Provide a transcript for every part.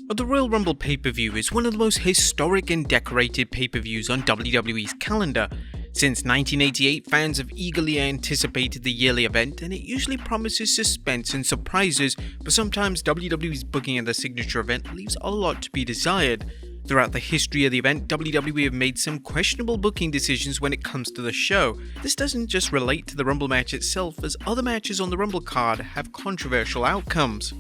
The Royal Rumble pay-per-view is one of the most historic and decorated pay-per-views on WWE's calendar. Since 1988, fans have eagerly anticipated the yearly event, and it usually promises suspense and surprises, but sometimes WWE's booking of the signature event leaves a lot to be desired. Throughout the history of the event, WWE have made some questionable booking decisions when it comes to the show. This doesn't just relate to the Rumble match itself, as other matches on the Rumble card have controversial outcomes.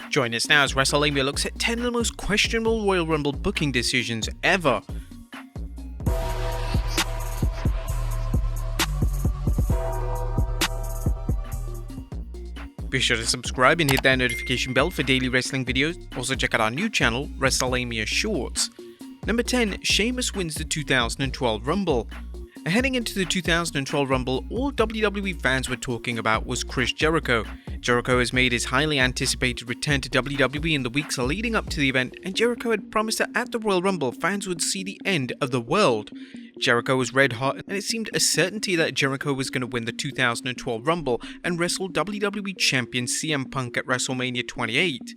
Join us now as Wrestlelamia looks at 10 of the most questionable Royal Rumble booking decisions ever. Be sure to subscribe and hit that notification bell for daily wrestling videos. Also check out our new channel, Wrestlelamia Shorts. Number 10, Sheamus wins the 2012 Rumble. Heading into the 2012 Rumble, all WWE fans were talking about was Chris Jericho. Jericho has made his highly anticipated return to WWE in the weeks leading up to the event, and Jericho had promised that at the Royal Rumble, fans would see the end of the world. Jericho was red hot, and it seemed a certainty that Jericho was going to win the 2012 Rumble and wrestle WWE Champion CM Punk at WrestleMania 28.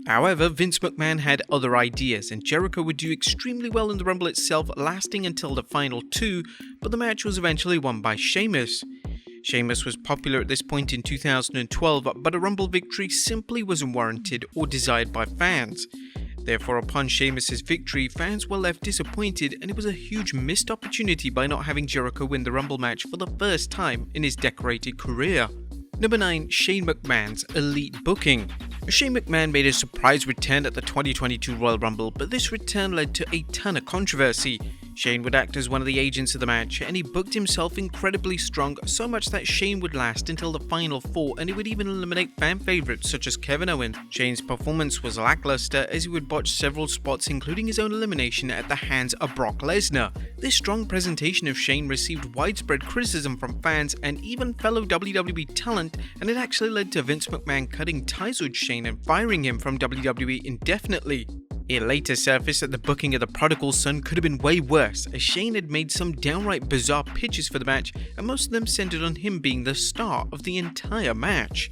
However, Vince McMahon had other ideas, and Jericho would do extremely well in the Rumble itself, lasting until the final two, but the match was eventually won by Sheamus. Sheamus was popular at this point in 2012, but a Rumble victory simply wasn't warranted or desired by fans. Therefore, upon Sheamus' victory, fans were left disappointed, and it was a huge missed opportunity by not having Jericho win the Rumble match for the first time in his decorated career. Number 9, Shane McMahon's elite booking. Shane McMahon made a surprise return at the 2022 Royal Rumble, but this return led to a ton of controversy. Shane would act as one of the agents of the match, and he booked himself incredibly strong, so much that Shane would last until the final four, and he would even eliminate fan favourites such as Kevin Owens. Shane's performance was lackluster, as he would botch several spots, including his own elimination at the hands of Brock Lesnar. This strong presentation of Shane received widespread criticism from fans and even fellow WWE talent, and it actually led to Vince McMahon cutting ties with Shane and firing him from WWE indefinitely. It later surfaced that the booking of the prodigal son could have been way worse, as Shane had made some downright bizarre pitches for the match, and most of them centered on him being the star of the entire match.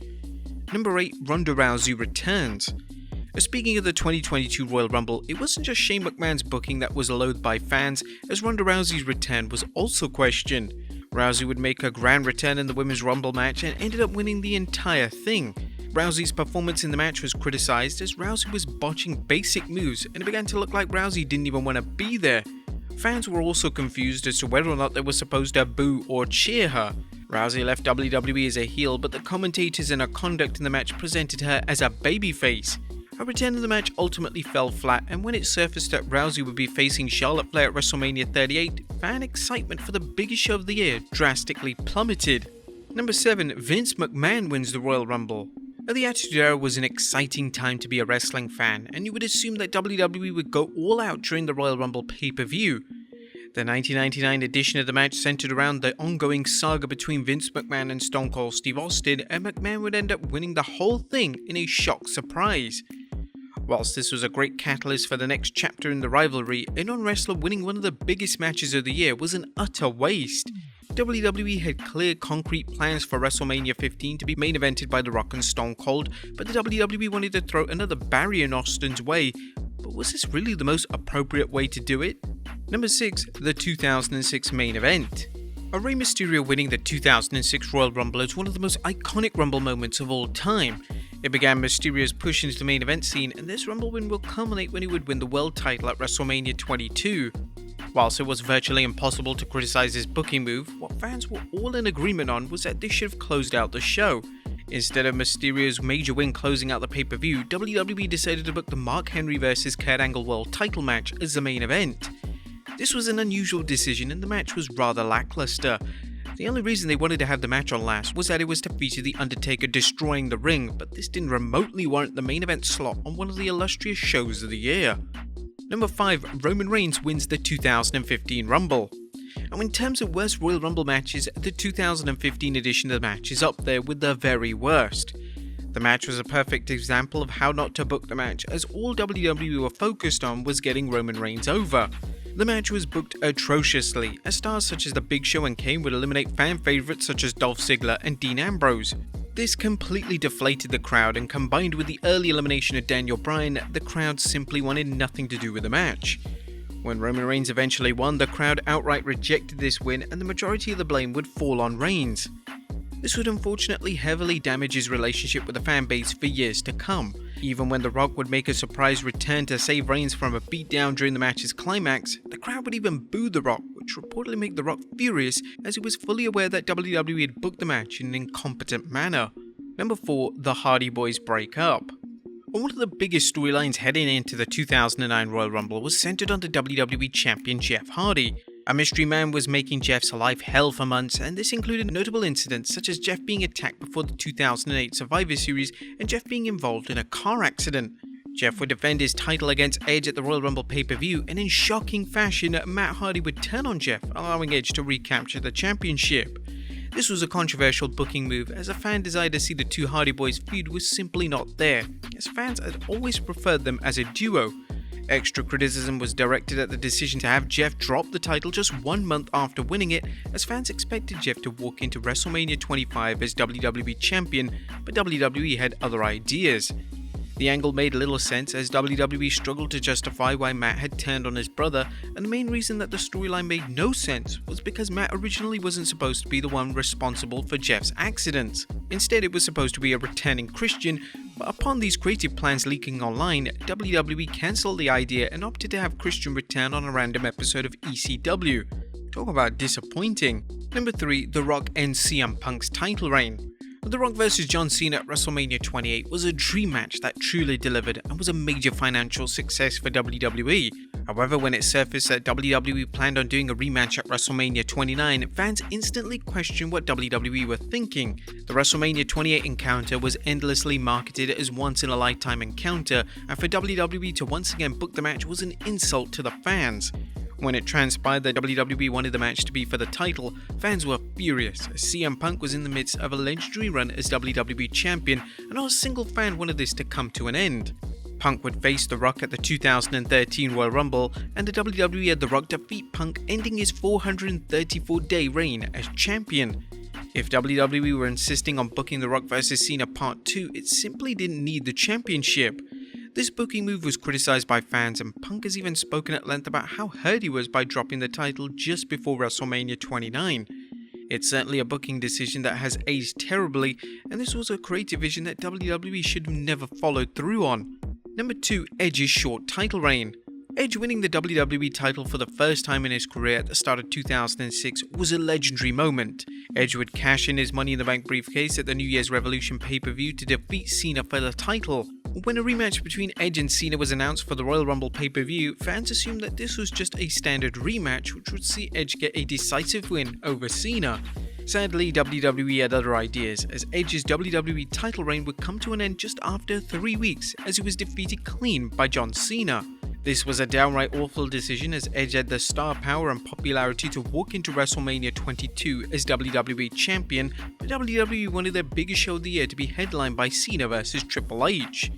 Number 8, Ronda Rousey returns. Speaking of the 2022 Royal Rumble, it wasn't just Shane McMahon's booking that was loathed by fans, as Ronda Rousey's return was also questioned. Rousey would make a grand return in the Women's Rumble match and ended up winning the entire thing. Rousey's performance in the match was criticized, as Rousey was botching basic moves, and it began to look like Rousey didn't even want to be there. Fans were also confused as to whether or not they were supposed to boo or cheer her. Rousey left WWE as a heel, but the commentators and her conduct in the match presented her as a babyface. Her return in the match ultimately fell flat, and when it surfaced that Rousey would be facing Charlotte Flair at WrestleMania 38, fan excitement for the biggest show of the year drastically plummeted. Number 7, Vince McMahon wins the Royal Rumble. The Attitude Era was an exciting time to be a wrestling fan, and you would assume that WWE would go all out during the Royal Rumble pay-per-view. The 1999 edition of the match centered around the ongoing saga between Vince McMahon and Stone Cold Steve Austin, and McMahon would end up winning the whole thing in a shock surprise. Whilst this was a great catalyst for the next chapter in the rivalry, a non-wrestler winning one of the biggest matches of the year was an utter waste. WWE had clear, concrete plans for WrestleMania 15 to be main evented by The Rock and Stone Cold, but the WWE wanted to throw another barrier in Austin's way. But was this really the most appropriate way to do it? Number 6, the 2006 main event. Rey Mysterio winning the 2006 Royal Rumble is one of the most iconic Rumble moments of all time. It began Mysterio's push into the main event scene, and this Rumble win will culminate when he would win the world title at WrestleMania 22. Whilst it was virtually impossible to criticize his booking move, what fans were all in agreement on was that this should have closed out the show. Instead of Mysterio's major win closing out the pay-per-view, WWE decided to book the Mark Henry vs Kurt Angle World title match as the main event. This was an unusual decision, and the match was rather lackluster. The only reason they wanted to have the match on last was that it was to feature The Undertaker destroying the ring, but this didn't remotely warrant the main event slot on one of the illustrious shows of the year. Number 5, Roman Reigns wins the 2015 Rumble. Now, in terms of worst Royal Rumble matches, the 2015 edition of the match is up there with the very worst. The match was a perfect example of how not to book the match, as all WWE were focused on was getting Roman Reigns over. The match was booked atrociously, as stars such as The Big Show and Kane would eliminate fan favourites such as Dolph Ziggler and Dean Ambrose. This completely deflated the crowd, and combined with the early elimination of Daniel Bryan, the crowd simply wanted nothing to do with the match. When Roman Reigns eventually won, the crowd outright rejected this win, and the majority of the blame would fall on Reigns. This would unfortunately heavily damage his relationship with the fan base for years to come. Even when The Rock would make a surprise return to save Reigns from a beatdown during the match's climax, the crowd would even boo The Rock, which reportedly made The Rock furious as he was fully aware that WWE had booked the match in an incompetent manner. Number 4. The Hardy Boyz break up. One of the biggest storylines heading into the 2009 Royal Rumble was centered on the WWE Champion Jeff Hardy. A mystery man was making Jeff's life hell for months, and this included notable incidents such as Jeff being attacked before the 2008 Survivor Series and Jeff being involved in a car accident. Jeff would defend his title against Edge at the Royal Rumble pay-per-view, and in shocking fashion, Matt Hardy would turn on Jeff, allowing Edge to recapture the championship. This was a controversial booking move, as a fan desire to see the two Hardy Boyz feud was simply not there, as fans had always preferred them as a duo. Extra criticism was directed at the decision to have Jeff drop the title just 1 month after winning it, as fans expected Jeff to walk into Wrestlemania 25 as WWE Champion, but WWE had other ideas. The angle made little sense, as WWE struggled to justify why Matt had turned on his brother, and the main reason that the storyline made no sense was because Matt originally wasn't supposed to be the one responsible for Jeff's accidents. Instead, it was supposed to be a returning Christian, but upon these creative plans leaking online, WWE cancelled the idea and opted to have Christian return on a random episode of ECW. Talk about disappointing. Number 3. The Rock ends CM Punk's title reign. The Rock vs John Cena at Wrestlemania 28 was a dream match that truly delivered and was a major financial success for WWE. However, when it surfaced that WWE planned on doing a rematch at Wrestlemania 29, fans instantly questioned what WWE were thinking. The Wrestlemania 28 encounter was endlessly marketed as once-in-a-lifetime encounter, and for WWE to once again book the match was an insult to the fans. When it transpired that WWE wanted the match to be for the title, fans were furious, as CM Punk was in the midst of a legendary run as WWE Champion, and not a single fan wanted this to come to an end. Punk would face The Rock at the 2013 Royal Rumble, and the WWE had The Rock defeat Punk, ending his 434-day reign as champion. If WWE were insisting on booking The Rock vs Cena Part 2, it simply didn't need the championship. This booking move was criticized by fans, and Punk has even spoken at length about how hurt he was by dropping the title just before WrestleMania 29. It's certainly a booking decision that has aged terribly, and this was a creative vision that WWE should have never followed through on. Number 2. Edge's short title reign. Edge winning the WWE title for the first time in his career at the start of 2006 was a legendary moment. Edge would cash in his Money in the Bank briefcase at the New Year's Revolution pay-per-view to defeat Cena for the title. When a rematch between Edge and Cena was announced for the Royal Rumble pay-per-view, fans assumed that this was just a standard rematch, which would see Edge get a decisive win over Cena. Sadly, WWE had other ideas, as Edge's WWE title reign would come to an end just after 3 weeks, as he was defeated clean by John Cena. This was a downright awful decision, as Edge had the star power and popularity to walk into WrestleMania 22 as WWE Champion, but WWE wanted their biggest show of the year to be headlined by Cena vs Triple H.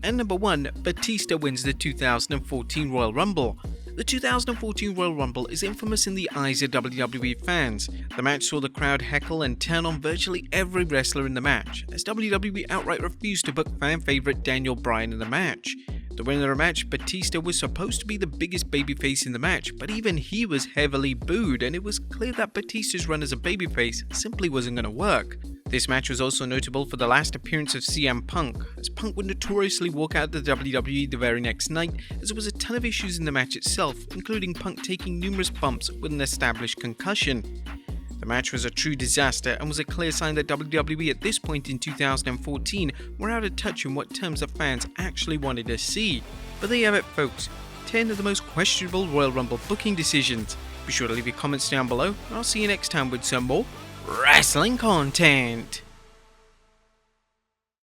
And number 1, Batista wins the 2014 Royal Rumble. The 2014 Royal Rumble is infamous in the eyes of WWE fans. The match saw the crowd heckle and turn on virtually every wrestler in the match, as WWE outright refused to book fan favorite Daniel Bryan in the match. The winner of the match, Batista, was supposed to be the biggest babyface in the match, but even he was heavily booed, and it was clear that Batista's run as a babyface simply wasn't going to work. This match was also notable for the last appearance of CM Punk, as Punk would notoriously walk out of the WWE the very next night, as there was a ton of issues in the match itself, including Punk taking numerous bumps with an established concussion. The match was a true disaster and was a clear sign that WWE at this point in 2014 were out of touch on what terms the fans actually wanted to see. But there you have it, folks, 10 of the most questionable Royal Rumble booking decisions. Be sure to leave your comments down below, and I'll see you next time with some more wrestling content.